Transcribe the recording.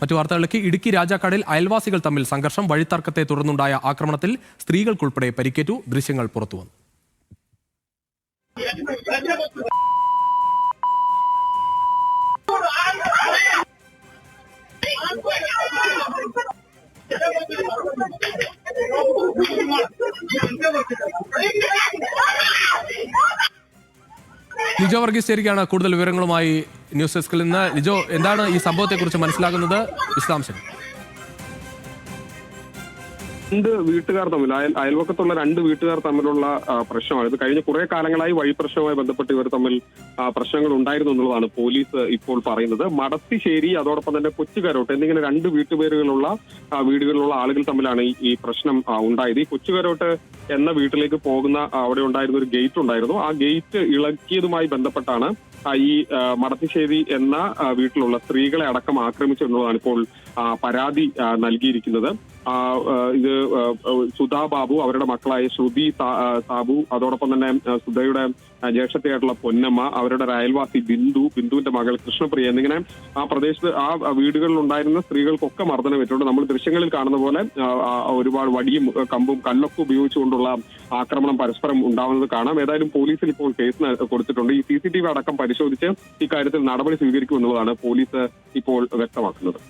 മറ്റു വാർത്തകളിലേക്ക് ഇടുക്കി രാജാക്കാടിൽ അയൽവാസികൾ തമ്മിൽ സംഘർഷം, വഴിത്തർക്കത്തെ തുടർന്നുണ്ടായ ആക്രമണത്തിൽ സ്ത്രീകൾക്കുൾപ്പെടെ പരിക്കേറ്റു. ദൃശ്യങ്ങൾ പുറത്തുവന്നു. ലിജോ വർഗീസ് ചേരുകയാണ് കൂടുതൽ വിവരങ്ങളുമായി ന്യൂസ് ഡെസ്കിൽ നിന്ന്. ലിജോ, എന്താണ് ഈ സംഭവത്തെക്കുറിച്ച് മനസ്സിലാകുന്നത്? വിശദാംശങ്ങൾ. രണ്ട് വീട്ടുകാർ തമ്മിൽ അയൽവക്കത്തുള്ള രണ്ട് വീട്ടുകാർ തമ്മിലുള്ള പ്രശ്നമാണ് ഇത്. കഴിഞ്ഞ കുറെ കാലങ്ങളായി വഴി പ്രശ്നവുമായി ബന്ധപ്പെട്ട് ഇവർ തമ്മിൽ പ്രശ്നങ്ങൾ ഉണ്ടായിരുന്നു എന്നുള്ളതാണ് പോലീസ് ഇപ്പോൾ പറയുന്നത്. മടത്തിശ്ശേരി, അതോടൊപ്പം തന്നെ കൊച്ചുകരോട്ട് എന്നിങ്ങനെ രണ്ട് വീടുകളിലുള്ള ആളുകൾ തമ്മിലാണ് ഈ പ്രശ്നം ഉണ്ടായത്. ഈ കൊച്ചുകരോട്ട് എന്ന വീട്ടിലേക്ക് പോകുന്ന അവിടെ ഉണ്ടായിരുന്ന ഒരു ഗേറ്റ് ഉണ്ടായിരുന്നു. ആ ഗേറ്റ് ഇളക്കിയതുമായി ബന്ധപ്പെട്ടാണ് ഈ മടത്തിശ്ശേരി എന്ന വീട്ടിലുള്ള സ്ത്രീകളെ അടക്കം ആക്രമിച്ചു എന്നുള്ളതാണ് ഇപ്പോൾ പരാതി നൽകിയിരിക്കുന്നത്. ഇത് സുധാ ബാബു, അവരുടെ മക്കളായ ശ്രുതി സാബു, അതോടൊപ്പം തന്നെ സുധയുടെ ജ്യേഷ്ഠത്തെയായിട്ടുള്ള പൊന്നമ്മ, അവരുടെ ഒരു അയൽവാസി ബിന്ദുവിന്റെ മകൾ കൃഷ്ണപ്രിയ എന്നിങ്ങനെ ആ പ്രദേശത്ത് ആ വീടുകളിൽ ഉണ്ടായിരുന്ന സ്ത്രീകൾക്കൊക്കെ മർദ്ദനമേറ്റുണ്ട്. നമ്മൾ ദൃശ്യങ്ങളിൽ കാണുന്ന പോലെ ഒരുപാട് വടിയും കമ്പും കല്ലൊക്കെ ഉപയോഗിച്ചുകൊണ്ടുള്ള ആക്രമണം പരസ്പരം ഉണ്ടാവുന്നത് കാണാം. ഏതായാലും പോലീസിൽ ഇപ്പോൾ കേസ് കൊടുത്തിട്ടുണ്ട്. ഈ CCTV അടക്കം പരിശോധിച്ച് ഇക്കാര്യത്തിൽ നടപടി സ്വീകരിക്കുമെന്നുള്ളതാണ് പോലീസ് ഇപ്പോൾ വ്യക്തമാക്കുന്നത്.